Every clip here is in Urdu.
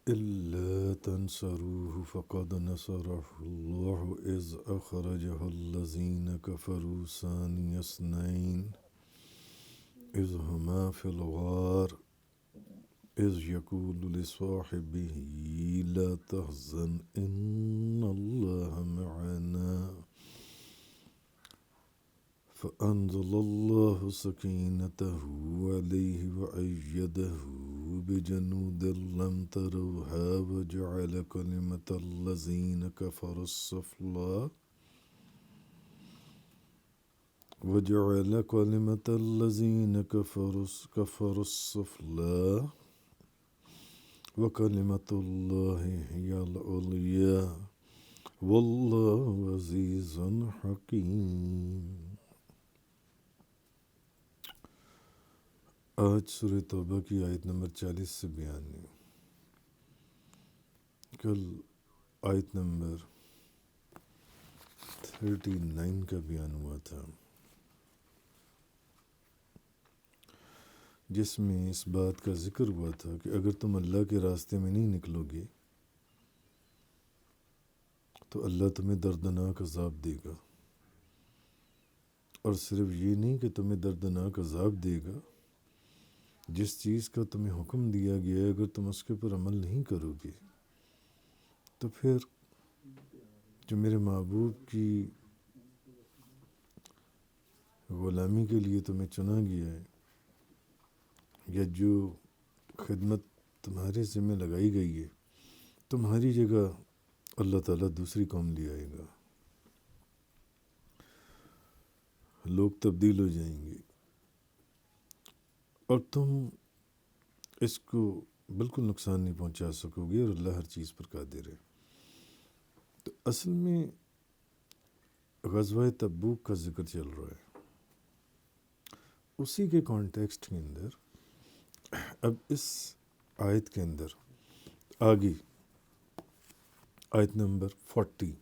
إلا تنصروه فقد نصره الله إذ أخرجه الذين كفروا ثاني اثنين إذ هما في الغار إذ يقول لصاحبه لا تحزن إن الله معنا فأنزل الله سكينته عليه وأيده بجنود لم تروها وجعل كلمة الذين كفروا السفلى وجعل كلمة الذين كفروا السفلى وكلمة الله هي العليا والله عزيز حكيم۔ آج سورہ توبہ کی آیت نمبر 40 سے بیان ہے۔ کل آیت نمبر 39 کا بیان ہوا تھا، جس میں اس بات کا ذکر ہوا تھا کہ اگر تم اللہ کے راستے میں نہیں نکلو گے تو اللہ تمہیں دردناک عذاب دے گا، اور صرف یہ نہیں کہ تمہیں دردناک عذاب دے گا، جس چیز کا تمہیں حکم دیا گیا ہے اگر تم اس کے پر عمل نہیں کرو گے تو پھر جو میرے محبوب کی غلامی کے لیے تمہیں چنا گیا ہے یا جو خدمت تمہارے ذمہ لگائی گئی ہے، تمہاری جگہ اللہ تعالیٰ دوسری قوم لے آئے گا، لوگ تبدیل ہو جائیں گے اور تم اس کو بالکل نقصان نہیں پہنچا سکو گے، اور اللہ ہر چیز پر قادر ہے۔ تو اصل میں غزوہ تبوک کا ذکر چل رہا ہے، اسی کے کانٹیکسٹ کے اندر اب اس آیت کے اندر آگے آیت نمبر 40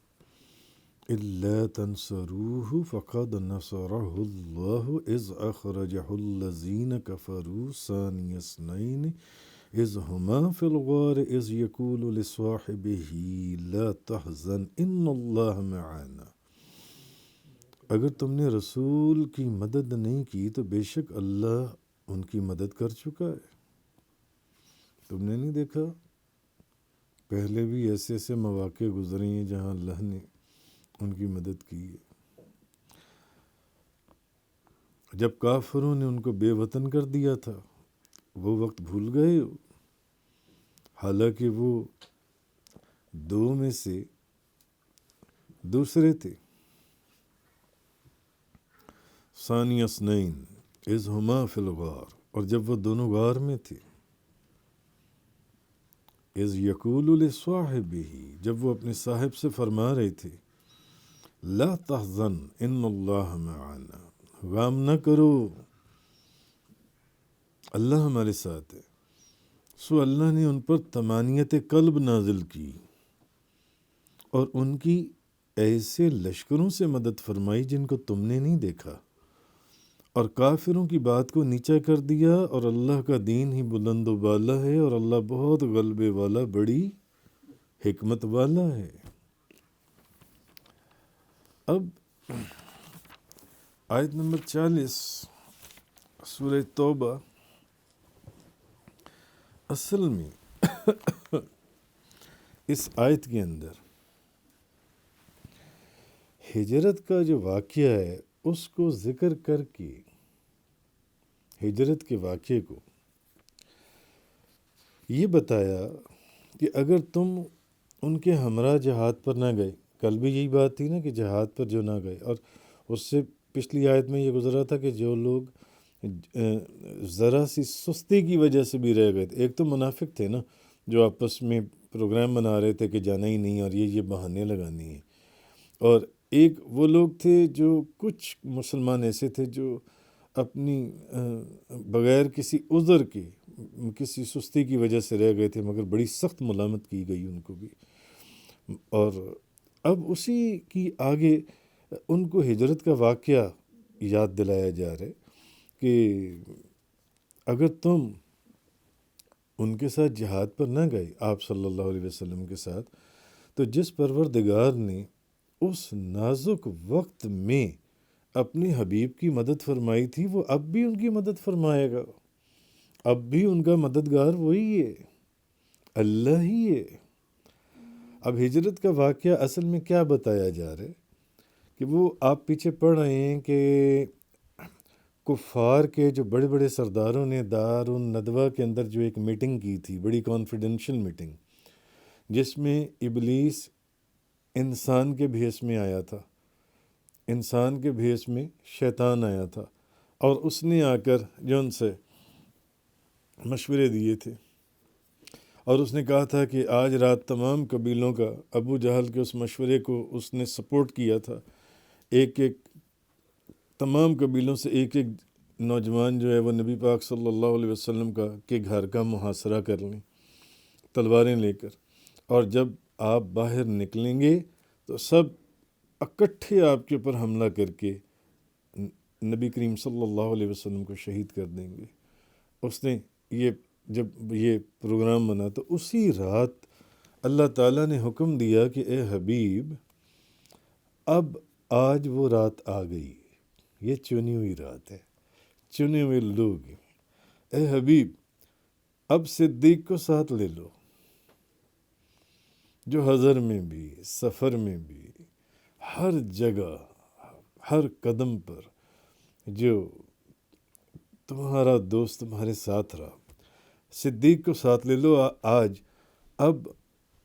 إِلَّا تَنْصُرُوهُ فَقَدْ نَصَرَهُ اللَّهُ إِذْ أَخْرَجَهُ الَّذِينَ كَفَرُوا ثَانِيَ اثْنَيْنِ إِذْ هُمَا فِي الْغَارِ إِذْ يَقُولُ لِصَاحِبِهِ لَا تَحْزَنْ إِنَّ اللَّهَ مَعَنَا۔ اگر تم نے رسول کی مدد نہیں کی تو بے شک اللہ ان کی مدد کر چکا ہے۔ تم نے نہیں دیکھا پہلے بھی ایسے ایسے مواقع گزرے ہیں جہاں اللہ نے ان کی مدد کی ہے۔ جب کافروں نے ان کو بے وطن کر دیا تھا وہ وقت بھول گئے، حالانکہ وہ دو میں سے دوسرے تھے۔ ثانی اثنین اذ ہما فی الغار، اور جب وہ دونوں غار میں تھے، اذ یقول لصاحبہ، جب وہ اپنے صاحب سے فرما رہے تھے، لا تحزن ان اللہ معنا، غم نہ کرو اللہ ہمارے ساتھ ہے۔ سو اللہ نے ان پر طمانینت قلب نازل کی اور ان کی ایسے لشکروں سے مدد فرمائی جن کو تم نے نہیں دیکھا، اور کافروں کی بات کو نیچا کر دیا، اور اللہ کا دین ہی بلند و بالا ہے، اور اللہ بہت غلبے والا، بڑی حکمت والا ہے۔ اب آیت نمبر 40 سورہ توبہ اصل میں اس آیت کے اندر ہجرت کا جو واقعہ ہے اس کو ذکر کر کے ہجرت کے واقعے کو یہ بتایا کہ اگر تم ان کے ہمراہ جہاد پر نہ گئے، کل بھی یہی بات تھی نا کہ جہاد پر جو نہ گئے، اور اس سے پچھلی آیت میں یہ گزرا تھا کہ جو لوگ ذرا سی سستی کی وجہ سے بھی رہ گئے تھے، ایک تو منافق تھے نا جو آپس میں پروگرام بنا رہے تھے کہ جانا ہی نہیں اور یہ بہانے لگانے ہیں، اور ایک وہ لوگ تھے جو کچھ مسلمان ایسے تھے جو اپنی بغیر کسی عذر کے کسی سستی کی وجہ سے رہ گئے تھے، مگر بڑی سخت ملامت کی گئی ان کو بھی۔ اور اب اسی کی آگے ان کو ہجرت کا واقعہ یاد دلایا جا رہا ہے کہ اگر تم ان کے ساتھ جہاد پر نہ گئے آپ صلی اللہ علیہ وسلم کے ساتھ، تو جس پروردگار نے اس نازک وقت میں اپنے حبیب کی مدد فرمائی تھی، وہ اب بھی ان کی مدد فرمائے گا، اب بھی ان کا مددگار وہی ہے، اللہ ہی ہے۔ اب ہجرت کا واقعہ اصل میں کیا بتایا جا رہا ہے کہ وہ آپ پیچھے پڑھ رہے ہیں کہ کفار کے جو بڑے بڑے سرداروں نے دار الندوہ کے اندر جو ایک میٹنگ کی تھی، بڑی کانفیڈینشیل میٹنگ، جس میں ابلیس انسان کے بھیس میں آیا تھا، انسان کے بھیس میں شیطان آیا تھا، اور اس نے آ کر جو ان سے مشورے دیے تھے، اور اس نے کہا تھا کہ آج رات تمام قبیلوں کا، ابو جہل کے اس مشورے کو اس نے سپورٹ کیا تھا، ایک ایک تمام قبیلوں سے ایک ایک نوجوان جو ہے وہ نبی پاک صلی اللہ علیہ وسلم کے گھر کا محاصرہ کر لیں تلواریں لے کر، اور جب آپ باہر نکلیں گے تو سب اکٹھے آپ کے اوپر حملہ کر کے نبی کریم صلی اللہ علیہ وسلم کو شہید کر دیں گے۔ اس نے جب یہ پروگرام بنا تو اسی رات اللہ تعالیٰ نے حکم دیا کہ اے حبیب، اب آج وہ رات آ گئی، یہ چنی ہوئی رات ہے، چنے ہوئے لوگ ہیں، اے حبیب اب صدیق کو ساتھ لے لو، جو حضر میں بھی سفر میں بھی ہر جگہ ہر قدم پر جو تمہارا دوست تمہارے ساتھ رہا، صدیق کو ساتھ لے لو۔ آج اب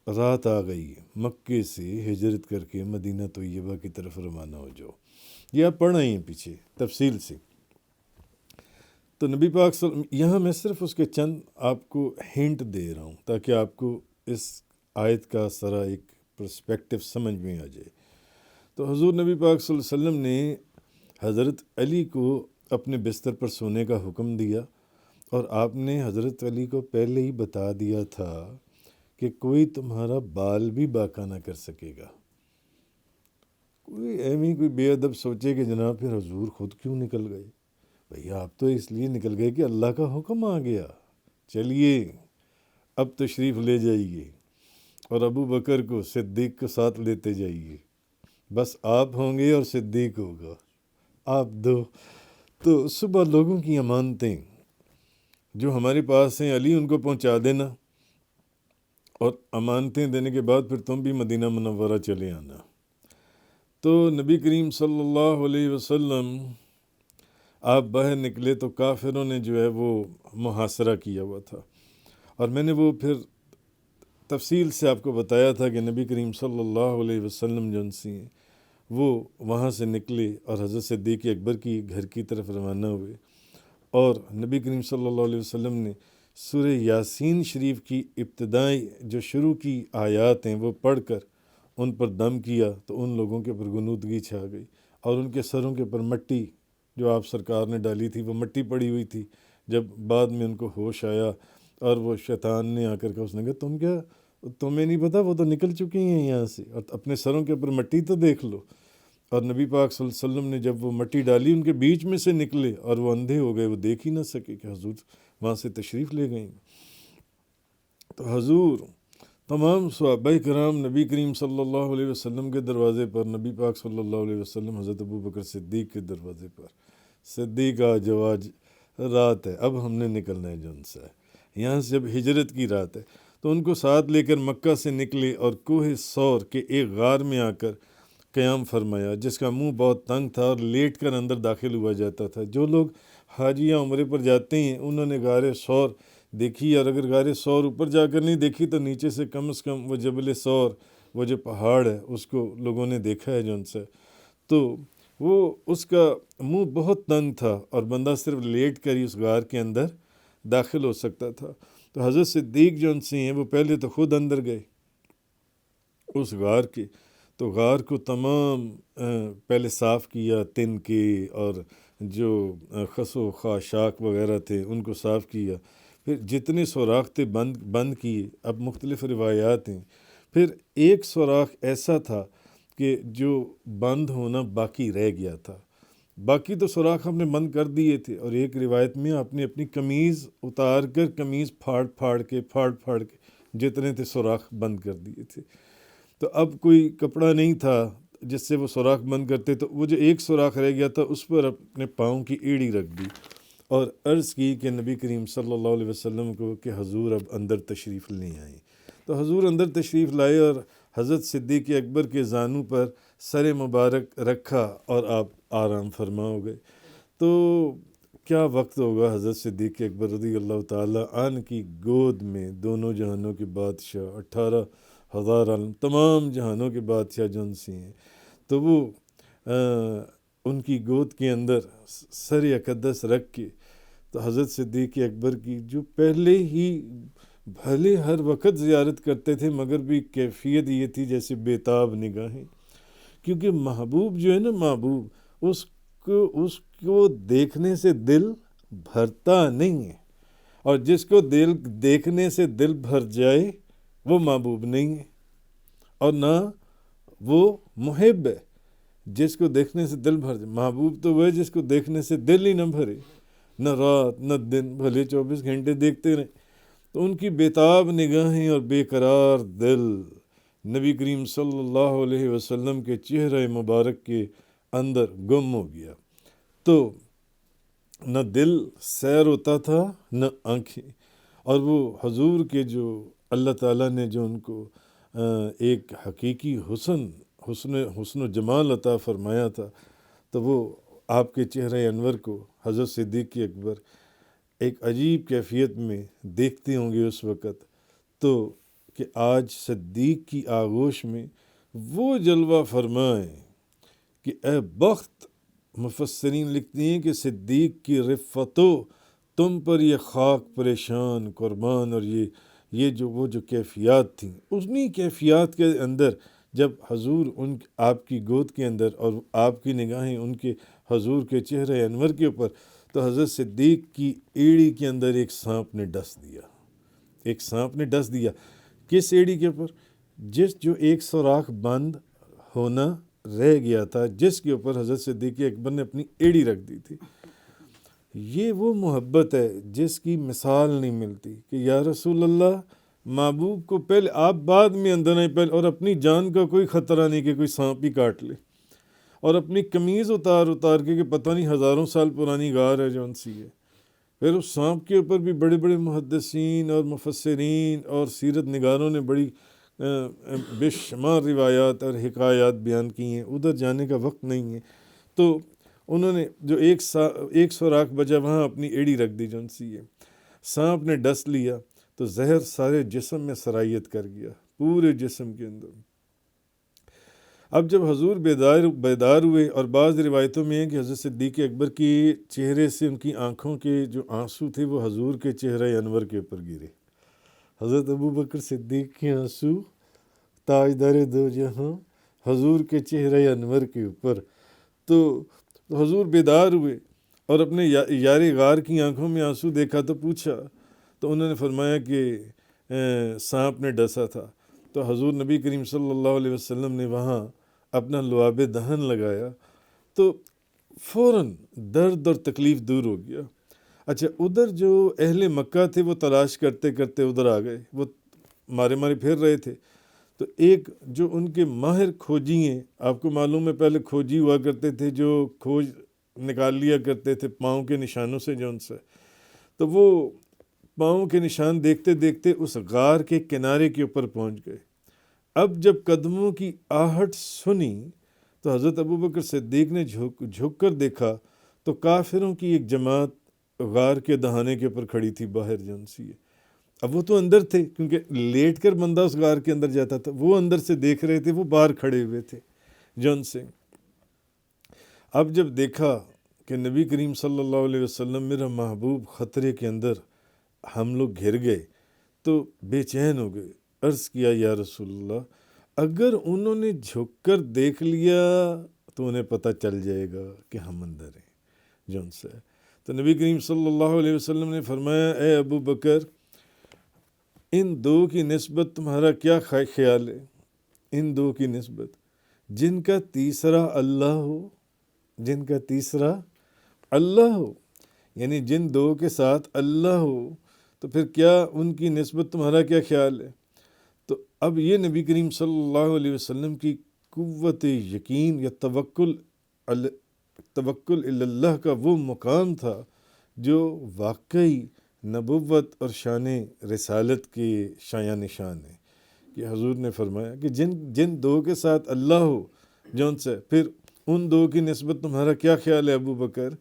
رات آ گئی، مکے سے ہجرت کر کے مدینہ طیبہ کی طرف روانہ ہو جاؤ۔ یہ آپ پڑھ رہے ہیں پیچھے تفصیل سے۔ تو نبی پاک یہاں میں صرف اس کے چند آپ کو ہنٹ دے رہا ہوں تاکہ آپ کو اس آیت کا سارا ایک پرسپیکٹو سمجھ میں آ جائے۔ تو حضور نبی پاک صلی اللہ علیہ وسلم نے حضرت علی کو اپنے بستر پر سونے کا حکم دیا، اور آپ نے حضرت علی کو پہلے ہی بتا دیا تھا کہ کوئی تمہارا بال بھی باقا نہ کر سکے گا۔ کوئی بے ادب سوچے کہ جناب پھر حضور خود کیوں نکل گئے؟ بھیا آپ تو اس لیے نکل گئے کہ اللہ کا حکم آ گیا، چلیے اب تشریف لے جائیے، اور ابو بکر کو صدیق کو ساتھ لیتے جائیے، بس آپ ہوں گے اور صدیق ہوگا، آپ دو۔ تو صبح لوگوں کی امانتیں جو ہمارے پاس ہیں، علی ان کو پہنچا دینا، اور امانتیں دینے کے بعد پھر تم بھی مدینہ منورہ چلے آنا۔ تو نبی کریم صلی اللہ علیہ وسلم آپ باہر نکلے تو کافروں نے جو ہے وہ محاصرہ کیا ہوا تھا، اور میں نے وہ پھر تفصیل سے آپ کو بتایا تھا کہ نبی کریم صلی اللہ علیہ وسلم جو ہیں وہ وہاں سے نکلے اور حضرت صدیق اکبر کی گھر کی طرف روانہ ہوئے، اور نبی کریم صلی اللہ علیہ وسلم نے سورہ یاسین شریف کی ابتدائی جو شروع کی آیات ہیں وہ پڑھ کر ان پر دم کیا، تو ان لوگوں کے اوپر غنودگی چھا گئی، اور ان کے سروں کے اوپر مٹی جو آپ سرکار نے ڈالی تھی وہ مٹی پڑی ہوئی تھی۔ جب بعد میں ان کو ہوش آیا اور وہ شیطان نے آ کر اس نے کہا تمہیں نہیں پتا وہ تو نکل چکی ہیں یہاں سے، اور اپنے سروں کے اوپر مٹی تو دیکھ لو۔ اور نبی پاک صلی اللہ علیہ وسلم نے جب وہ مٹی ڈالی ان کے بیچ میں سے نکلے، اور وہ اندھے ہو گئے، وہ دیکھ ہی نہ سکے کہ حضور وہاں سے تشریف لے گئے۔ تو حضور تمام صحابہ کرام نبی کریم صلی اللہ علیہ وسلم کے دروازے پر، نبی پاک صلی اللہ علیہ وسلم حضرت ابو بکر صدیق کے دروازے پر، صدیق آج رات ہے، اب ہم نے نکلنا ہے جن سے، یہاں سے اب ہجرت کی رات ہے۔ تو ان کو ساتھ لے کر مکہ سے نکلے، اور کوہ سور کے ایک غار میں آ کر قیام فرمایا، جس کا منہ بہت تنگ تھا اور لیٹ کر اندر داخل ہوا جاتا تھا۔ جو لوگ حاجی یا عمرے پر جاتے ہیں انہوں نے غار سور دیکھی، اور اگر غار سور اوپر جا کر نہیں دیکھی تو نیچے سے کم از کم وہ جبل سور، وہ جو پہاڑ ہے، اس کو لوگوں نے دیکھا ہے جو ان سے۔ تو وہ اس کا منہ بہت تنگ تھا، اور بندہ صرف لیٹ کر ہی اس غار کے اندر داخل ہو سکتا تھا۔ تو حضرت صدیق جو ان سے ہیں وہ پہلے تو خود اندر گئے اس غار کے، تو غار کو تمام پہلے صاف کیا، تن کے اور جو خس و خاشاک وغیرہ تھے ان کو صاف کیا، پھر جتنے سوراخ تھے بند کیے۔ اب مختلف روایات ہیں، پھر ایک سوراخ ایسا تھا کہ جو بند ہونا باقی رہ گیا تھا، باقی تو سوراخ ہم نے بند کر دیے تھے، اور ایک روایت میں آپ نے اپنی قمیض اتار کر قمیض پھاڑ پھاڑ کے جتنے تھے سوراخ بند کر دیے تھے۔ تو اب کوئی کپڑا نہیں تھا جس سے وہ سوراخ بند کرتے، تو وہ جو ایک سوراخ رہ گیا تھا اس پر اپنے پاؤں کی ایڑی رکھ دی اور عرض کی کہ نبی کریم صلی اللہ علیہ وسلم کو کہ حضور اب اندر تشریف لے آئیں۔ تو حضور اندر تشریف لائے اور حضرت صدیق اکبر کے زانوں پر سر مبارک رکھا اور آپ آرام فرما ہو گئے۔ تو کیا وقت ہوگا حضرت صدیق اکبر رضی اللہ تعالیٰ عنہ کی گود میں دونوں جہانوں کے بادشاہ 18,000 عالم تمام جہانوں کے بادشاہ جن سے ہیں، تو وہ ان کی گود کے اندر سر اقدس رکھ کے، تو حضرت صدیق اکبر کی جو پہلے ہی بھلے ہر وقت زیارت کرتے تھے مگر بھی کیفیت یہ تھی جیسے بیتاب نگاہیں، کیونکہ محبوب جو ہے نا، محبوب اس کو دیکھنے سے دل بھرتا نہیں ہے، اور جس کو دیکھنے سے دل بھر جائے وہ محبوب نہیں ہے، اور نہ وہ محب ہے جس کو دیکھنے سے دل بھر جائے۔ محبوب تو وہ ہے جس کو دیکھنے سے دل ہی نہ بھرے، نہ رات نہ دن، بھلے 24 گھنٹے دیکھتے رہیں۔ تو ان کی بیتاب نگاہیں اور بے قرار دل نبی کریم صلی اللہ علیہ وسلم کے چہرہ مبارک کے اندر گم ہو گیا، تو نہ دل سیر ہوتا تھا نہ آنکھیں، اور وہ حضور کے جو اللہ تعالیٰ نے جو ان کو ایک حقیقی حسن و جمال عطا فرمایا تھا، تو وہ آپ کے چہرہ انور کو حضرت صدیق اکبر ایک عجیب کیفیت میں دیکھتے ہوں گے اس وقت، تو کہ آج صدیق کی آغوش میں وہ جلوہ فرمائیں کہ اے بخت، مفسرین لکھتی ہیں کہ صدیق کی رفتو تم پر یہ خاک پریشان قربان، اور یہ جو کیفیات تھیں، انہی کیفیات کے اندر جب حضور آپ کی گود کے اندر اور آپ کی نگاہیں ان کے حضور کے چہرہ انور کے اوپر، تو حضرت صدیق کی ایڑی کے اندر ایک سانپ نے ڈس دیا۔ کس ایڑی کے اوپر؟ جو ایک سوراخ بند ہونا رہ گیا تھا، جس کے اوپر حضرت صدیق اکبر نے اپنی ایڑی رکھ دی تھی۔ یہ وہ محبت ہے جس کی مثال نہیں ملتی کہ یا رسول اللہ، محبوب کو پہلے آپ بعد میں اندر آئیں پہلے، اور اپنی جان کا کوئی خطرہ نہیں کہ کوئی سانپ ہی کاٹ لے، اور اپنی قمیض اتار کے کہ پتہ نہیں ہزاروں سال پرانی غار ہے جون سی ہے۔ پھر اس سانپ کے اوپر بھی بڑے بڑے محدثین اور مفسرین اور سیرت نگاروں نے بڑی بے شمار روایات اور حکایات بیان کی ہیں، ادھر جانے کا وقت نہیں ہے۔ تو انہوں نے جو ایک سوراخ بچا وہاں اپنی ایڑی رکھ دی جون سی ہے، سانپ نے ڈس لیا تو زہر سارے جسم میں سرایت کر گیا، پورے جسم کے اندر۔ اب جب حضور بیدار ہوئے، اور بعض روایتوں میں ہے کہ حضرت صدیق اکبر کی چہرے سے ان کی آنکھوں کے جو آنسو تھے وہ حضور کے چہرہ انور کے اوپر گرے، حضرت ابوبکر صدیق کے آنسو تاجدار دو جہاں حضور کے چہرہ انور کے اوپر۔ تو حضور بیدار ہوئے اور اپنے یار غار کی آنکھوں میں آنسو دیکھا تو پوچھا، تو انہوں نے فرمایا کہ سانپ نے ڈسا تھا۔ تو حضور نبی کریم صلی اللہ علیہ وسلم نے وہاں اپنا لعاب دہن لگایا تو فوراً درد اور تکلیف دور ہو گیا۔ اچھا، ادھر جو اہل مکہ تھے وہ تلاش کرتے ادھر آ گئے، وہ مارے پھر رہے تھے۔ تو ایک جو ان کے ماہر کھوجی ہیں، آپ کو معلوم ہے پہلے کھوجی ہوا کرتے تھے جو کھوج نکال لیا کرتے تھے پاؤں کے نشانوں سے جو ان سے، تو وہ پاؤں کے نشان دیکھتے دیکھتے اس غار کے کنارے کے اوپر پہنچ گئے۔ اب جب قدموں کی آہٹ سنی تو حضرت ابوبکر صدیق نے جھک کر دیکھا تو کافروں کی ایک جماعت غار کے دہانے کے اوپر کھڑی تھی باہر جون سی ہے۔ اب وہ تو اندر تھے، کیونکہ لیٹ کر بندہ اس غار کے اندر جاتا تھا، وہ اندر سے دیکھ رہے تھے، وہ باہر کھڑے ہوئے تھے جون سے۔ اب جب دیکھا کہ نبی کریم صلی اللہ علیہ وسلم میرا محبوب خطرے کے اندر، ہم لوگ گھر گئے تو بے چین ہو گئے، عرض کیا یا رسول اللہ، اگر انہوں نے جھک کر دیکھ لیا تو انہیں پتہ چل جائے گا کہ ہم اندر ہیں جون سے۔ تو نبی کریم صلی اللہ علیہ وسلم نے فرمایا، اے ابو بکر، ان دو کی نسبت تمہارا کیا خیال ہے؟ ان دو کی نسبت جن کا تیسرا اللہ ہو، جن کا تیسرا اللہ ہو، یعنی جن دو کے ساتھ اللہ ہو تو پھر کیا ان کی نسبت تمہارا کیا خیال ہے؟ تو اب یہ نبی کریم صلی اللہ علیہ وسلم کی قوت یقین یا توکل اللہ کا وہ مقام تھا جو واقعی نبوت اور شان رسالت کے شایان نشان ہے، کہ حضور نے فرمایا کہ جن دو کے ساتھ اللہ ہو جون سے پھر ان دو کی نسبت تمہارا کیا خیال ہے ابو بکر؟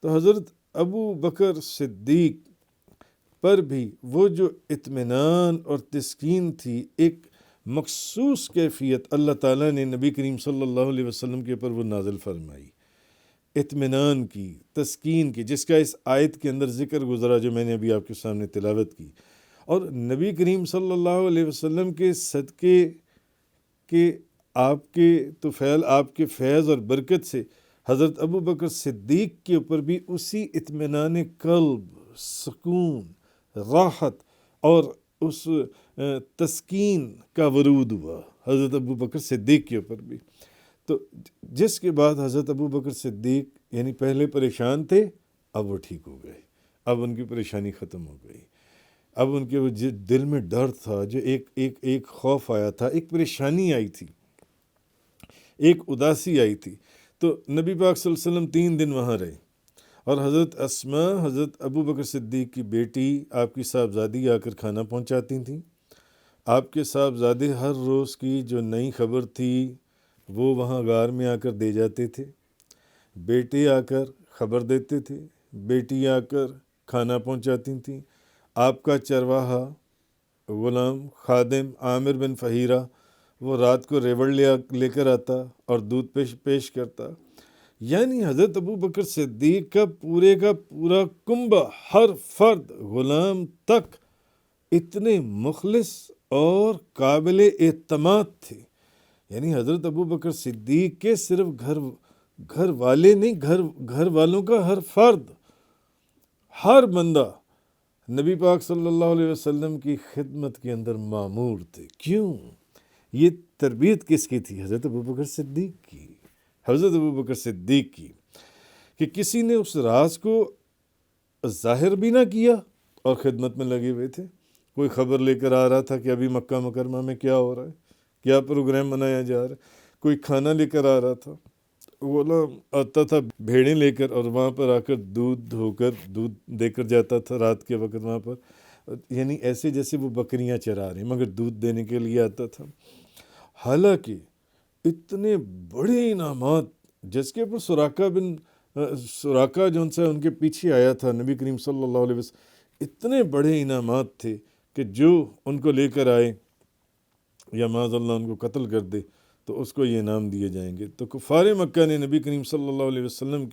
تو حضرت ابو بکر صدیق پر بھی وہ جو اطمینان اور تسکین تھی، ایک مخصوص کیفیت اللہ تعالیٰ نے نبی کریم صلی اللہ علیہ وسلم کے اوپر وہ نازل فرمائی، اطمینان کی، تسکین کی، جس کا اس آیت کے اندر ذکر گزرا جو میں نے ابھی آپ کے سامنے تلاوت کی۔ اور نبی کریم صلی اللہ علیہ وسلم کے صدقے کے آپ کے طفیل، آپ کے فیض اور برکت سے حضرت ابو بکر صدیق کے اوپر بھی اسی اطمینان قلب، سکون، راحت اور اس تسکین کا ورود ہوا حضرت ابو بکر صدیق کے اوپر بھی۔ تو جس کے بعد حضرت ابو بکر صدیق یعنی پہلے پریشان تھے، اب وہ ٹھیک ہو گئے، اب ان کی پریشانی ختم ہو گئی، اب ان کے وہ دل میں ڈر تھا، جو ایک خوف آیا تھا، ایک پریشانی آئی تھی، ایک اداسی آئی تھی۔ تو نبی پاک صلی اللہ علیہ وسلم 3 دن وہاں رہے، اور حضرت اسماء حضرت ابو بکر صدیق کی بیٹی، آپ کی صاحبزادی آ کر کھانا پہنچاتی تھیں۔ آپ کے صاحبزادے ہر روز کی جو نئی خبر تھی وہ وہاں غار میں آ کر دے جاتے تھے، بیٹے آ کر خبر دیتے تھے، بیٹی آ کر کھانا پہنچاتی تھیں۔ آپ کا چرواہا غلام خادم عامر بن فہیرہ وہ رات کو ریوڑ لے کر آتا اور دودھ پیش کرتا۔ یعنی حضرت ابو بکر صدیق کا پورا کنبہ، ہر فرد غلام تک اتنے مخلص اور قابل اعتماد تھے۔ یعنی حضرت ابو بکر صدیق کے صرف گھر والے نہیں، گھر والوں کا ہر فرد، ہر بندہ نبی پاک صلی اللہ علیہ وسلم کی خدمت کے اندر معمور تھے۔ کیوں؟ یہ تربیت کس کی تھی؟ حضرت ابو بکر صدیق کی، حضرت ابو بکر صدیق کی، کہ کسی نے اس راز کو ظاہر بھی نہ کیا اور خدمت میں لگے ہوئے تھے۔ کوئی خبر لے کر آ رہا تھا کہ ابھی مکہ مکرمہ میں کیا ہو رہا ہے، کیا پروگرام منایا جا رہا ہے، کوئی کھانا لے کر آ رہا تھا، غلام آتا تھا بھیڑیں لے کر اور وہاں پر آ کر دودھ دھو کر دودھ دے کر جاتا تھا رات کے وقت وہاں پر، یعنی ایسے جیسے وہ بکریاں چرا رہے ہیں، مگر دودھ دینے کے لیے آتا تھا۔ حالانکہ اتنے بڑے انعامات، جس کے اوپر سراقہ جو ان کے پیچھے آیا تھا نبی کریم صلی اللہ علیہ وسلم، اتنے بڑے انعامات تھے کہ جو ان کو لے کر آئے یا معاذ اللہ ان کو قتل کر دے تو اس کو یہ انعام دیے جائیں گے۔ تو کفار مکہ نے نبی کریم صلی اللہ علیہ وسلم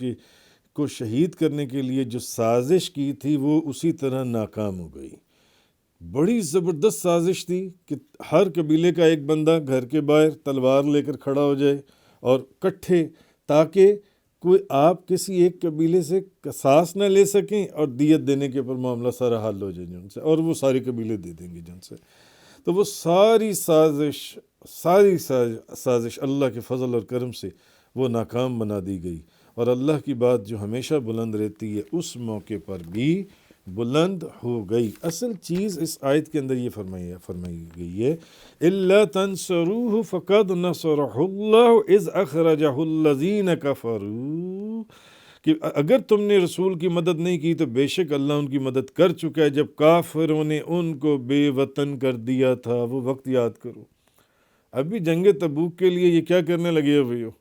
کو شہید کرنے کے لیے جو سازش کی تھی وہ اسی طرح ناکام ہو گئی۔ بڑی زبردست سازش تھی کہ ہر قبیلے کا ایک بندہ گھر کے باہر تلوار لے کر کھڑا ہو جائے اور کٹھے، تاکہ کوئی آپ کسی ایک قبیلے سے قصاص نہ لے سکیں اور دیت دینے کے اوپر معاملہ سارا حل ہو جائے جن سے، اور وہ سارے قبیلے دے دیں گے جن سے۔ تو وہ ساری سازش اللہ کے فضل اور کرم سے وہ ناکام بنا دی گئی، اور اللہ کی بات جو ہمیشہ بلند رہتی ہے اس موقع پر بھی بلند ہو گئی۔ اصل چیز اس آیت کے اندر یہ فرمائی گئی ہے، إِلَّا تَنْصُرُوهُ فَقَدْ نَصَرَهُ اللَّهُ إِذْ أَخْرَجَهُ الَّذِينَ كَفَرُوا، کہ اگر تم نے رسول کی مدد نہیں کی تو بے شک اللہ ان کی مدد کر چکا ہے جب کافروں نے ان کو بے وطن کر دیا تھا۔ وہ وقت یاد کرو، ابھی جنگ تبوک کے لیے یہ کیا کرنے لگے ہوئے ہو،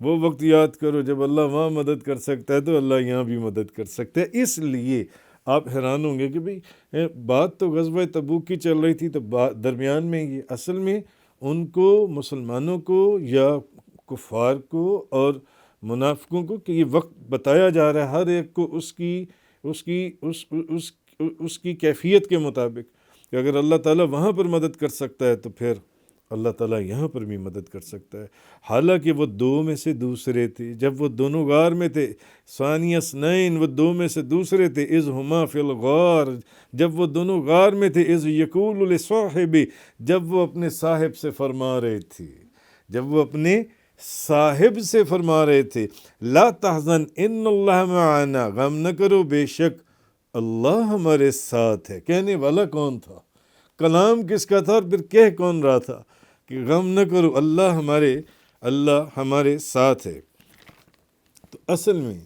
وہ وقت یاد کرو جب اللہ وہاں مدد کر سکتا ہے تو اللہ یہاں بھی مدد کر سکتا ہے۔ اس لیے آپ حیران ہوں گے کہ بھئی بات تو غزوہ تبوک کی چل رہی تھی، تو درمیان میں یہ اصل میں ان کو، مسلمانوں کو یا کفار کو اور منافقوں کو، کہ یہ وقت بتایا جا رہا ہے ہر ایک کو اس کی کیفیت کے مطابق، کہ اگر اللہ تعالیٰ وہاں پر مدد کر سکتا ہے تو پھر اللہ تعالیٰ یہاں پر بھی مدد کر سکتا ہے۔ حالانکہ وہ دو میں سے دوسرے تھے، جب وہ دونوں غار میں تھے، ثانی اثنین، وہ دو میں سے دوسرے تھے، اذ ہما فی الغار، جب وہ دونوں غار میں تھے، اذ یقول لصاحبہ، جب وہ اپنے صاحب سے فرما رہے تھے، جب وہ اپنے صاحب سے فرما رہے تھے لا تحزن ان اللہ معنا، غم نہ کرو بے شک اللہ ہمارے ساتھ ہے۔ کہنے والا کون تھا؟ کلام کس کا تھا؟ اور پھر کہہ کون رہا تھا کہ غم نہ کرو اللہ ہمارے ساتھ ہے۔ تو اصل میں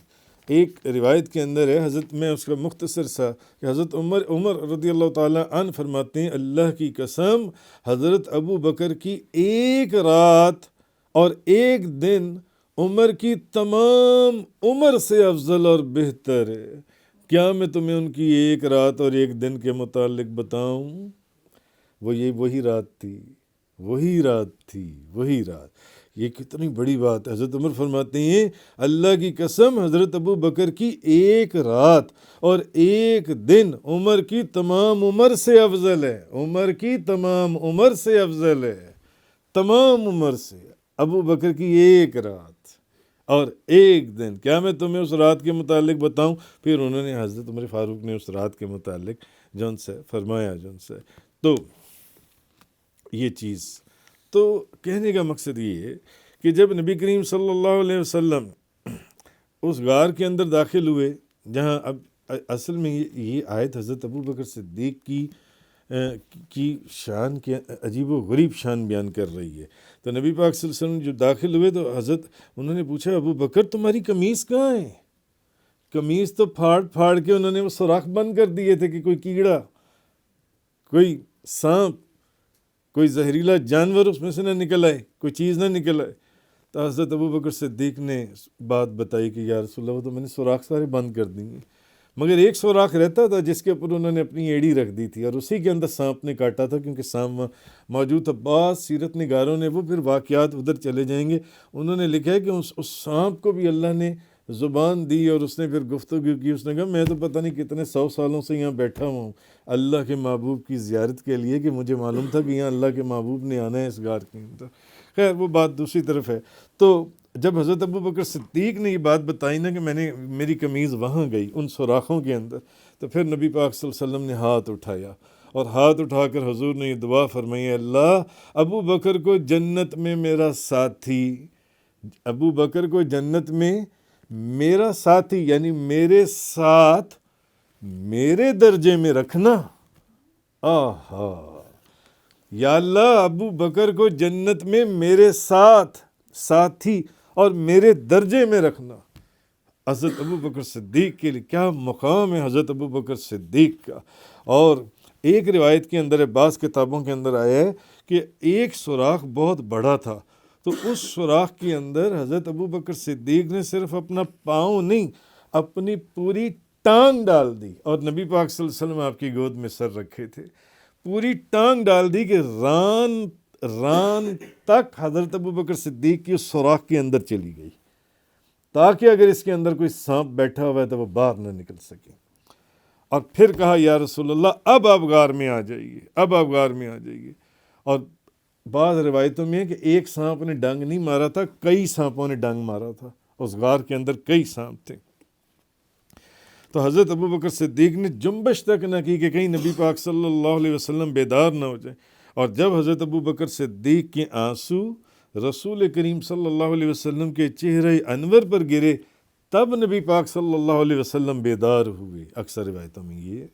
ایک روایت کے اندر ہے، حضرت میں اس کا مختصر سا کہ حضرت عمر رضی اللہ تعالیٰ عنہ فرماتے ہیں اللہ کی قسم حضرت ابو بکر کی ایک رات اور ایک دن عمر کی تمام عمر سے افضل اور بہتر ہے۔ کیا میں تمہیں ان کی ایک رات اور ایک دن کے متعلق بتاؤں؟ وہی رات تھی۔ یہ کتنی بڑی بات ہے۔ حضرت عمر فرماتے ہیں اللہ کی قسم حضرت ابو بکر کی ایک رات اور ایک دن عمر کی تمام عمر سے افضل ہے۔ عمر کی تمام عمر سے افضل ہے، تمام عمر سے۔ ابو بکر کی ایک رات اور ایک دن، کیا میں تمہیں اس رات کے متعلق بتاؤں؟ پھر انہوں نے حضرت عمر فاروق نے اس رات کے متعلق جن سے فرمایا تو یہ چیز تو کہنے کا مقصد یہ ہے کہ جب نبی کریم صلی اللہ علیہ وسلم اس غار کے اندر داخل ہوئے، جہاں اب اصل میں یہ آیت حضرت ابو بکر صدیق کی شان کے عجیب و غریب شان بیان کر رہی ہے۔ تو نبی پاک صلی اللہ علیہ وسلم جو داخل ہوئے تو انہوں نے پوچھا ابو بکر تمہاری قمیص کہاں ہے؟ قمیص تو پھاڑ کے انہوں نے وہ سوراخ بند کر دیے تھے کہ کوئی کیڑا، کوئی سانپ، کوئی زہریلا جانور اس میں سے نہ نکل آئے، کوئی چیز نہ نکل آئے۔ تو حضرت ابو بکر صدیق نے بات بتائی کہ یا رسول اللہ وہ تو میں نے سوراخ سارے بند کر دیے، مگر ایک سوراخ رہتا تھا جس کے اوپر انہوں نے اپنی ایڑی رکھ دی تھی اور اسی کے اندر سانپ نے کاٹا تھا، کیونکہ سانپ موجود تھا۔ بعض سیرت نگاروں نے وہ پھر واقعات ادھر چلے جائیں گے، انہوں نے لکھا ہے کہ اس سانپ کو بھی اللہ نے زبان دی اور اس نے پھر گفتگو کی۔ اس نے کہا میں تو پتہ نہیں کتنے 100 سالوں سے یہاں بیٹھا ہوں اللہ کے محبوب کی زیارت کے لیے، کہ مجھے معلوم تھا کہ یہاں اللہ کے محبوب نے آنا ہے اس غار کے اندر۔ خیر وہ بات دوسری طرف ہے۔ تو جب حضرت ابو بکر صدیق نے یہ بات بتائی نا کہ میری قمیض وہاں گئی ان سوراخوں کے اندر، تو پھر نبی پاک صلی اللہ علیہ وسلم نے ہاتھ اٹھایا اور ہاتھ اٹھا کر حضور نے یہ دعا فرمائی اللہ ابو بکر کو جنت میں میرا ساتھی، ابو بکر کو جنت میں میرا ساتھی یعنی میرے ساتھ میرے درجے میں رکھنا۔ آہا، یا اللہ ابو بکر کو جنت میں میرے ساتھ ساتھی اور میرے درجے میں رکھنا۔ حضرت ابو بکر صدیق کے لیے کیا مقام ہے حضرت ابو بکر صدیق کا۔ اور ایک روایت کے اندر بعض کتابوں کے اندر آیا ہے کہ ایک سوراخ بہت بڑا تھا، تو اس سوراخ کے اندر حضرت ابو بکر صدیق نے صرف اپنا پاؤں نہیں اپنی پوری ٹانگ ڈال دی، اور نبی پاک صلی اللہ علیہ وسلم آپ کی گود میں سر رکھے تھے، پوری ٹانگ ڈال دی کہ ران تک حضرت ابو بکر صدیق کی اس سوراخ کے اندر چلی گئی، تاکہ اگر اس کے اندر کوئی سانپ بیٹھا ہوا ہے تو وہ باہر نہ نکل سکے۔ اور پھر کہا یا رسول اللہ اب آپ غار میں آ جائیے، اور بعض روایتوں میں ہے کہ ایک سانپ نے ڈنگ نہیں مارا تھا، کئی سانپوں نے ڈنگ مارا تھا، اس غار کے اندر کئی سانپ تھے۔ تو حضرت ابو بکر صدیق نے جنبش تک نہ کی کہ کہیں نبی پاک صلی اللہ علیہ وسلم بیدار نہ ہو جائے، اور جب حضرت ابو بکر صدیق کے آنسو رسول کریم صلی اللہ علیہ وسلم کے چہرے انور پر گرے تب نبی پاک صلی اللہ علیہ وسلم بیدار ہوئے۔ اکثر روایتوں میں یہ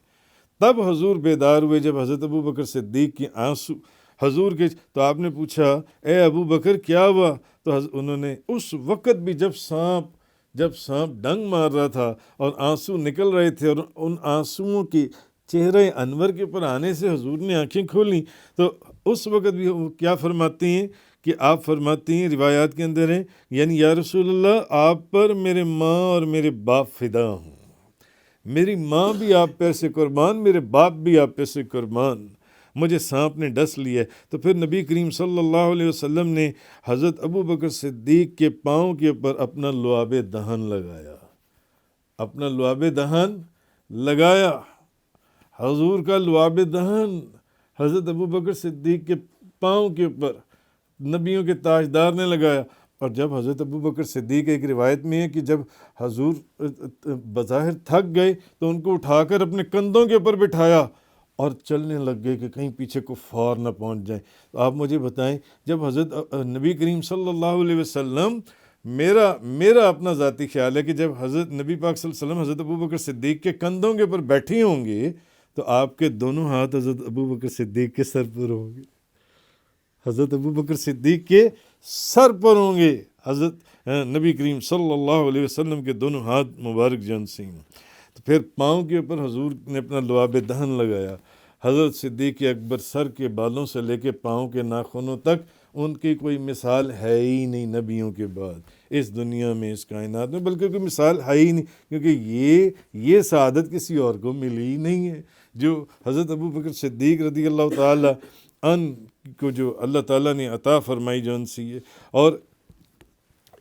تب حضور بیدار ہوئے جب حضرت ابو بکر صدیق کے آنسو حضور کے، تو آپ نے پوچھا اے ابو بکر کیا ہوا؟ تو انہوں نے اس وقت بھی جب سانپ ڈنگ مار رہا تھا اور آنسو نکل رہے تھے، اور ان آنسوؤں کے چہرے انور کے اوپر آنے سے حضور نے آنکھیں کھولیں، تو اس وقت بھی کیا فرماتے ہیں کہ آپ فرماتے ہیں روایات کے اندر ہیں یعنی یا رسول اللہ آپ پر میرے ماں اور میرے باپ فدا ہوں، میری ماں بھی آپ پہ سے قربان، میرے باپ بھی آپ پہ سے قربان، مجھے سانپ نے ڈس لیا ہے۔ تو پھر نبی کریم صلی اللہ علیہ وسلم نے حضرت ابو بکر صدیق کے پاؤں کے اوپر اپنا لعاب دہن لگایا، حضور کا لعاب دہن حضرت ابو بکر صدیق کے پاؤں کے اوپر نبیوں کے تاجدار نے لگایا۔ اور جب حضرت ابو بکر صدیق ایک روایت میں ہے کہ جب حضور بظاہر تھک گئے تو ان کو اٹھا کر اپنے کندھوں کے اوپر بٹھایا اور چلنے لگ گئے کہ کہیں پیچھے کفار نہ پہنچ جائیں۔ تو آپ مجھے بتائیں، جب حضرت نبی کریم صلی اللہ علیہ وسلم، میرا اپنا ذاتی خیال ہے کہ جب حضرت نبی پاک صلی اللہ علیہ وسلم حضرت ابوبکر صدیق کے کندھوں کے اوپر بیٹھے ہوں گے تو آپ کے دونوں ہاتھ حضرت ابوبکر صدیق کے سر پر ہوں گے، حضرت ابوبکر صدیق کے سر پر ہوں گے، حضرت نبی کریم صلی اللہ علیہ وسلم کے دونوں ہاتھ مبارک جان سے ہیں۔ تو پھر پاؤں کے اوپر حضور نے اپنا لعاب دہن لگایا۔ حضرت صدیق اکبر سر کے بالوں سے لے کے پاؤں کے ناخنوں تک ان کی کوئی مثال ہے ہی نہیں نبیوں کے بعد اس دنیا میں، اس کائنات میں، بلکہ کوئی مثال ہے ہی نہیں، کیونکہ یہ سعادت کسی اور کو ملی ہی نہیں ہے جو حضرت ابوبکر صدیق رضی اللہ تعالی ان کو جو اللہ تعالیٰ نے عطا فرمائی جون سی ہے۔ اور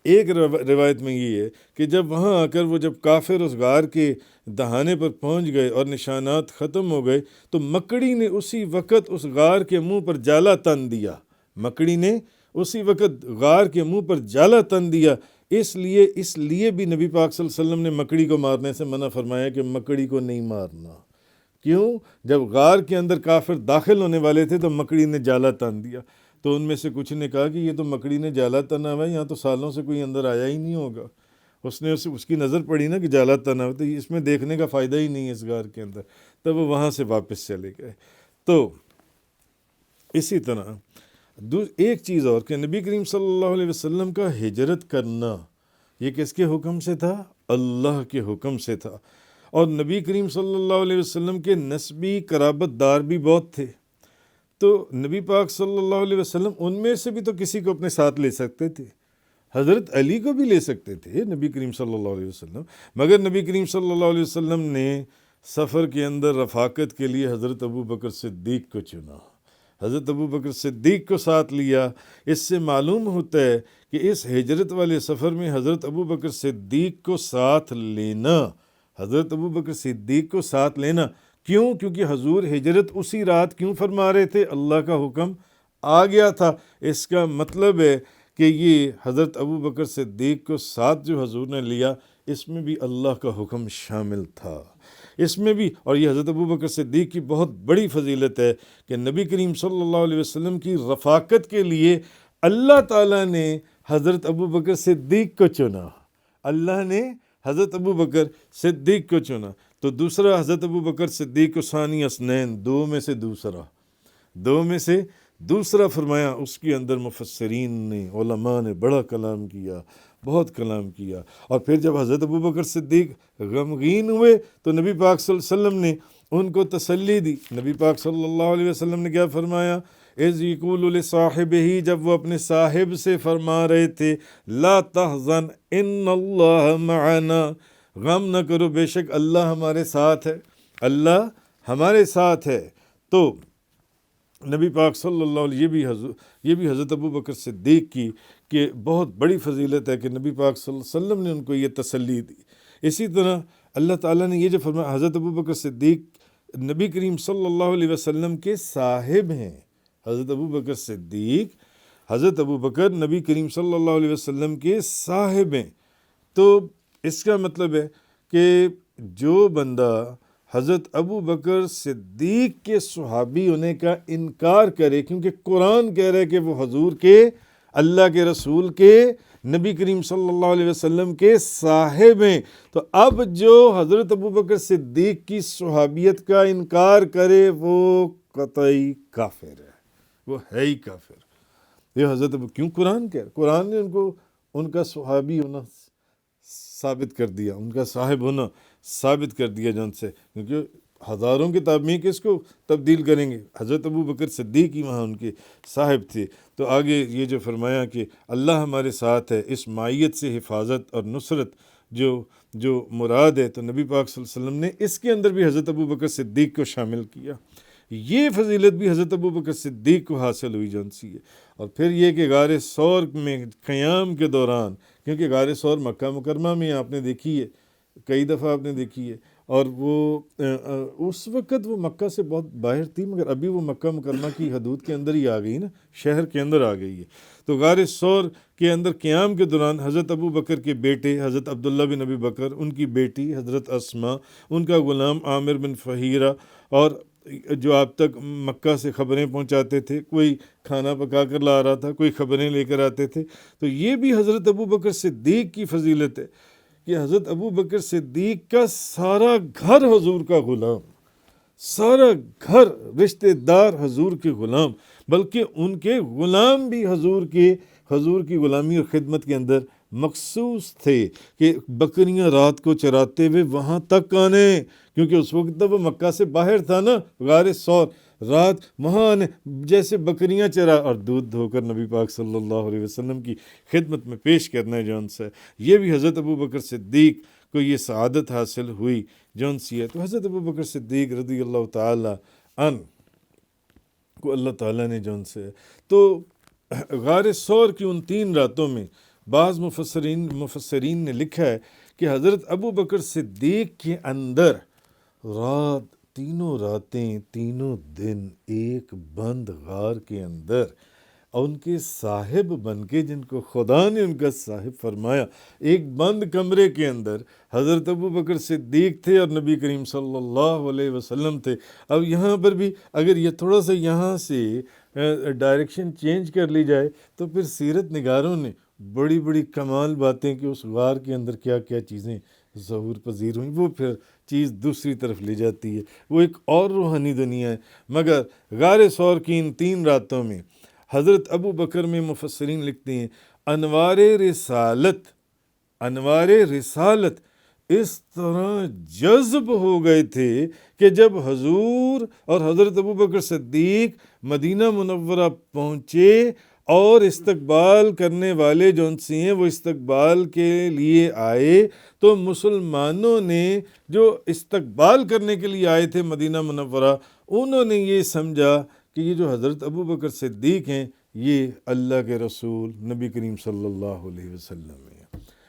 ایک روایت میں یہ ہے کہ جب وہاں آ کر وہ جب کافر اس غار کے دہانے پر پہنچ گئے اور نشانات ختم ہو گئے تو مکڑی نے اسی وقت اس غار کے منہ پر جالا تن دیا، مکڑی نے اسی وقت غار کے منہ پر جالا تن دیا۔ اس لیے بھی نبی پاک صلی اللہ علیہ وسلم نے مکڑی کو مارنے سے منع فرمایا کہ مکڑی کو نہیں مارنا۔ کیوں؟ جب غار کے اندر کافر داخل ہونے والے تھے تو مکڑی نے جالا تن دیا، تو ان میں سے کچھ نے کہا کہ یہ تو مکڑی نے جالا تنا ہوا ہے، یہاں تو سالوں سے کوئی اندر آیا ہی نہیں ہوگا۔ اس کی نظر پڑی نا کہ جالا تنا ہوا، تو اس میں دیکھنے کا فائدہ ہی نہیں ہے اس غار کے اندر، تب وہ وہاں سے واپس چلے گئے۔ تو اسی طرح ایک چیز اور کہ نبی کریم صلی اللہ علیہ وسلم کا ہجرت کرنا یہ کس کے حکم سے تھا؟ اللہ کے حکم سے تھا۔ اور نبی کریم صلی اللہ علیہ وسلم کے نسبی قرابت دار بھی بہت تھے، تو نبی پاک صلی اللہ علیہ وسلم ان میں سے بھی تو کسی کو اپنے ساتھ لے سکتے تھے، حضرت علی کو بھی لے سکتے تھے نبی کریم صلی اللہ علیہ وسلم، مگر نبی کریم صلی اللہ علیہ وسلم نے سفر کے اندر رفاقت کے لیے حضرت ابوبکر صدیق کو چنا، حضرت ابوبکر صدیق کو ساتھ لیا۔ اس سے معلوم ہوتا ہے کہ اس ہجرت والے سفر میں حضرت ابوبکر صدیق کو ساتھ لینا، حضرت ابوبکر صدیق کو ساتھ لینا کیوں؟ کیونکہ حضور ہجرت اسی رات کیوں فرما رہے تھے؟ اللہ کا حکم آ گیا تھا۔ اس کا مطلب ہے کہ یہ حضرت ابوبکر صدیق کو ساتھ جو حضور نے لیا اس میں بھی اللہ کا حکم شامل تھا، اس میں بھی۔ اور یہ حضرت ابوبکر صدیق کی بہت بڑی فضیلت ہے کہ نبی کریم صلی اللہ علیہ وسلم کی رفاقت کے لیے اللہ تعالیٰ نے حضرت ابوبکر صدیق کو چنا، اللہ نے حضرت ابوبکر صدیق کو چنا۔ تو دوسرا حضرت ابوبکر صدیق کو ثانی اثنین، دو میں سے دوسرا فرمایا۔ اس کے اندر مفسرین نے، علماء نے بڑا کلام کیا، بہت کلام کیا۔ اور پھر جب حضرت ابوبکر صدیق غمگین ہوئے تو نبی پاک صلی اللہ علیہ وسلم نے ان کو تسلی دی۔ نبی پاک صلی اللہ علیہ وسلم نے کیا فرمایا؟ اذ یقول لصاحبہ، جب وہ اپنے صاحب سے فرما رہے تھے لا تحزن ان اللہ معنا، غم نہ کرو بے شک اللہ ہمارے ساتھ ہے، اللہ ہمارے ساتھ ہے۔ تو نبی پاک صلی اللہ علیہ یہ بھی حضرت ابوبکر صدیق کی کہ بہت بڑی فضیلت ہے کہ نبی پاک صلی اللہ علیہ وسلم نے ان کو یہ تسلی دی۔ اسی طرح اللہ تعالیٰ نے یہ جو فرمایا، حضرت ابوبکر صدیق نبی کریم صلی اللہ علیہ وسلم کے صاحب ہیں، حضرت ابوبکر صدیق، حضرت ابوبکر نبی کریم صلی اللہ علیہ وسلم کے صاحب ہیں۔ تو اس کا مطلب ہے کہ جو بندہ حضرت ابوبکر صدیق کے صحابی ہونے کا انکار کرے، کیونکہ قرآن کہہ رہا ہے کہ وہ حضور کے، اللہ کے رسول کے، نبی کریم صلی اللہ علیہ وسلم کے صاحب ہیں، تو اب جو حضرت ابوبکر صدیق کی صحابیت کا انکار کرے وہ قطعی کافر ہے، وہ ہے ہی کافر۔ یہ حضرت کیوں قرآن کہہ رہا ہے؟ قرآن نے ان کو ان کا صحابی ہونا ثابت کر دیا، ان کا صاحب ہونا ثابت کر دیا جن سے، کیونکہ ہزاروں کے تابعین کس کو تبدیل کریں گے؟ حضرت ابوبکر صدیق ہی وہاں ان کے صاحب تھے۔ تو آگے یہ جو فرمایا کہ اللہ ہمارے ساتھ ہے، اس معیت سے حفاظت اور نصرت جو مراد ہے، تو نبی پاک صلی اللہ علیہ وسلم نے اس کے اندر بھی حضرت ابوبکر صدیق کو شامل کیا۔ یہ فضیلت بھی حضرت ابوبکر صدیق کو حاصل ہوئی جون سی ہے۔ اور پھر یہ کہ غار ثور میں قیام کے دوران، کیونکہ غار ثور مکہ مکرمہ میں آپ نے دیکھی ہے، کئی دفعہ آپ نے دیکھی ہے، اور وہ اس وقت وہ مکہ سے بہت باہر تھی، مگر ابھی وہ مکہ مکرمہ کی حدود کے اندر ہی آ گئی نا، شہر کے اندر آ گئی ہے۔ تو غار ثور کے اندر قیام کے دوران حضرت ابوبکر کے بیٹے حضرت عبداللہ بن ابی بکر، ان کی بیٹی حضرت اسماء، ان کا غلام عامر بن فہیرہ، اور جو آپ تک مکہ سے خبریں پہنچاتے تھے، کوئی کھانا پکا کر لا رہا تھا، کوئی خبریں لے کر آتے تھے. تو یہ بھی حضرت ابو بکر صدیق کی فضیلت ہے کہ حضرت ابو بکر صدیق کا سارا گھر حضور کا غلام، سارا گھر رشتہ دار حضور کے غلام، بلکہ ان کے غلام بھی حضور کی غلامی اور خدمت کے اندر مخصوص تھے کہ بکریاں رات کو چراتے ہوئے وہاں تک آنے، کیونکہ اس وقت تب وہ مکہ سے باہر تھا نا، غار ثور، رات وہاں آنے، جیسے بکریاں چرا اور دودھ دھو کر نبی پاک صلی اللہ علیہ وسلم کی خدمت میں پیش کرنا ہے جون سے. یہ بھی حضرت ابو بکر صدیق کو یہ سعادت حاصل ہوئی جون سی ہے. تو حضرت ابو بکر صدیق رضی اللہ تعالی عنہ کو اللہ تعالیٰ نے جون سے تو غار ثور کی ان 3 راتوں میں بعض مفسرین نے لکھا ہے کہ حضرت ابو بکر صدیق کے اندر تینوں راتیں تینوں دن ایک بند غار کے اندر، اور ان کے صاحب بن کے، جن کو خدا نے ان کا صاحب فرمایا، ایک بند کمرے کے اندر حضرت ابو بکر صدیق تھے اور نبی کریم صلی اللہ علیہ وسلم تھے. اب یہاں پر بھی اگر یہ تھوڑا سا یہاں سے ڈائریکشن چینج کر لی جائے تو پھر سیرت نگاروں نے بڑی بڑی کمال باتیں کہ اس غار کے اندر کیا کیا چیزیں ظہور پذیر ہوئیں، وہ پھر چیز دوسری طرف لے جاتی ہے، وہ ایک اور روحانی دنیا ہے. مگر غار ثور کی ان 3 راتوں میں حضرت ابو بکر میں مفسرین لکھتے ہیں انوار رسالت اس طرح جذب ہو گئے تھے کہ جب حضور اور حضرت ابو بکر صدیق مدینہ منورہ پہنچے اور استقبال کرنے والے جون سی ہیں وہ استقبال کے لیے آئے، تو مسلمانوں نے جو استقبال کرنے کے لیے آئے تھے مدینہ منورہ، انہوں نے یہ سمجھا کہ یہ جو حضرت ابو بکر صدیق ہیں یہ اللہ کے رسول نبی کریم صلی اللہ علیہ وسلم ہیں.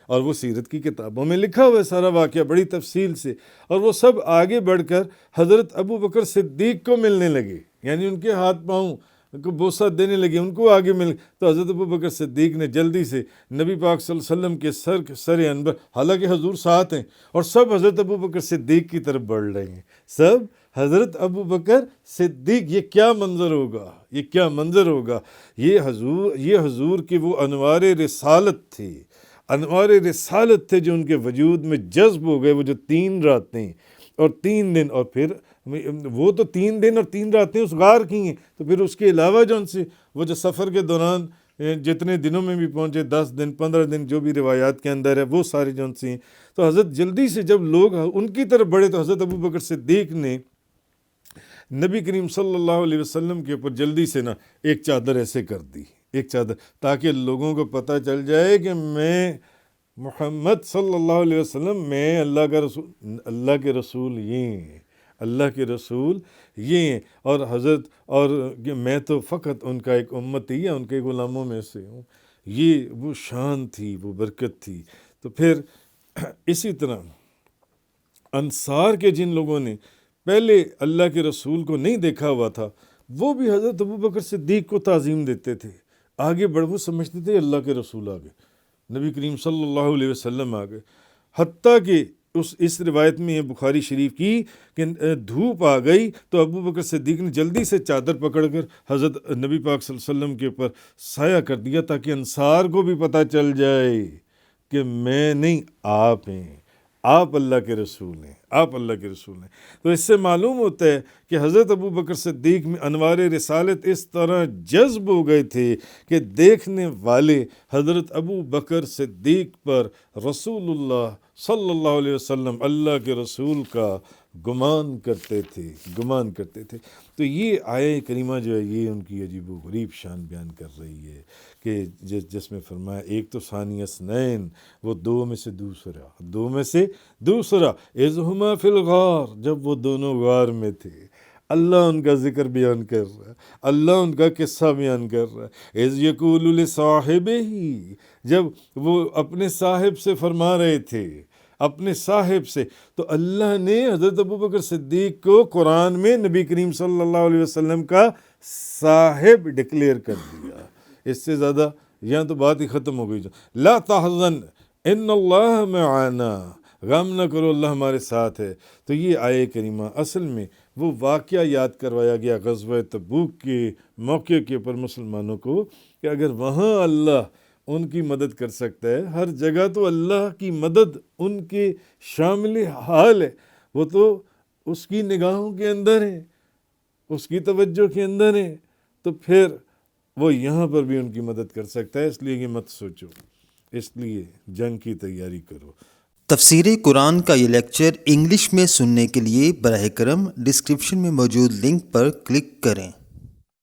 اور وہ سیرت کی کتابوں میں لکھا ہوا ہے سارا واقعہ بڑی تفصیل سے. اور وہ سب آگے بڑھ کر حضرت ابو بکر صدیق کو ملنے لگے، یعنی ان کے ہاتھ پاؤں کو بوسہ دینے لگے، ان کو آگے مل. تو حضرت ابو بکر صدیق نے جلدی سے نبی پاک صلی اللہ علیہ وسلم کے سر انور، حالانکہ حضور ساتھ ہیں اور سب حضرت ابو بکر صدیق کی طرف بڑھ رہے ہیں، سب حضرت ابو بکر صدیق. یہ کیا منظر ہوگا، یہ کیا منظر ہوگا. یہ حضور کی وہ انوار رسالت تھی، انوار رسالت تھے جو ان کے وجود میں جذب ہو گئے. وہ جو 3 راتیں اور 3 دن، اور پھر وہ تو 3 دن اور 3 راتیں اس غار کی ہیں، تو پھر اس کے علاوہ جو ان سے وہ جو سفر کے دوران جتنے دنوں میں بھی پہنچے، 10 دن 15 دن جو بھی روایات کے اندر ہے، وہ سارے جو ان سے ہیں. تو حضرت جلدی سے جب لوگ ان کی طرف بڑھے تو حضرت ابو بکر صدیق نے نبی کریم صلی اللہ علیہ وسلم کے اوپر جلدی سے ایک چادر ایسے کر دی، ایک چادر، تاکہ لوگوں کو پتہ چل جائے کہ میں محمد صلی اللہ علیہ وسلم، میں اللہ کا رسول، اللہ کے رسول یہ ہیں، اللہ کے رسول یہ ہیں، اور حضرت اور میں تو فقط ان کا ایک امتی یا ان کے غلاموں میں سے ہوں. یہ وہ شان تھی، وہ برکت تھی. تو پھر اسی طرح انصار کے جن لوگوں نے پہلے اللہ کے رسول کو نہیں دیکھا ہوا تھا، وہ بھی حضرت ابو بکر صدیق کو تعظیم دیتے تھے. آگے بڑھ، وہ سمجھتے تھے اللہ کے رسول آ گئے، نبی کریم صلی اللہ علیہ وسلم آ گئے. حتیٰ کہ اس روایت میں یہ بخاری شریف کی کہ دھوپ آ گئی تو ابو بکر صدیق نے جلدی سے چادر پکڑ کر حضرت نبی پاک صلی اللہ علیہ وسلم کے اوپر سایہ کر دیا، تاکہ انصار کو بھی پتہ چل جائے کہ میں نہیں، آپ ہیں، آپ اللہ کے رسول ہیں، آپ اللہ کے رسول ہیں. تو اس سے معلوم ہوتا ہے کہ حضرت ابو بکر صدیق میں انوار رسالت اس طرح جذب ہو گئے تھے کہ دیکھنے والے حضرت ابو بکر صدیق پر رسول اللہ صلی اللہ علیہ وسلم، اللہ کے رسول کا گمان کرتے تھے. تو یہ آیہ کریمہ جو ہے یہ ان کی عجیب و غریب شان بیان کر رہی ہے کہ جس میں فرمایا ایک تو ثانی اثنین، وہ 2 میں سے دوسرا اذ ہما فی الغار، جب وہ دونوں غار میں تھے. اللہ ان کا ذکر بیان کر رہا ہے، اللہ ان کا قصہ بیان کر رہا ہے. اذ یقول لصاحبہ، جب وہ اپنے صاحب سے فرما رہے تھے، اپنے صاحب سے، تو اللہ نے حضرت ابو بکر صدیق کو قرآن میں نبی کریم صلی اللہ علیہ وسلم کا صاحب ڈکلیئر کر دیا. اس سے زیادہ یہاں تو بات ہی ختم ہو گئی. لا تحزن ان اللہ معنا، غم نہ کرو اللہ ہمارے ساتھ ہے۔ تو یہ آیہ کریمہ اصل میں وہ واقعہ یاد کروایا گیا غزوہ تبوک کے موقع کے اوپر مسلمانوں کو کہ اگر وہاں اللہ ان کی مدد کر سکتا ہے، ہر جگہ تو اللہ کی مدد ان کے شامل حال ہے، وہ تو اس کی نگاہوں کے اندر ہے، اس کی توجہ کے اندر ہے، تو پھر وہ یہاں پر بھی ان کی مدد کر سکتا ہے۔ اس لیے یہ مت سوچو، اس لیے جنگ کی تیاری کرو۔ تفسیر قرآن کا یہ لیکچر انگلش میں سننے کے لیے براہ کرم ڈسکرپشن میں موجود لنک پر کلک کریں۔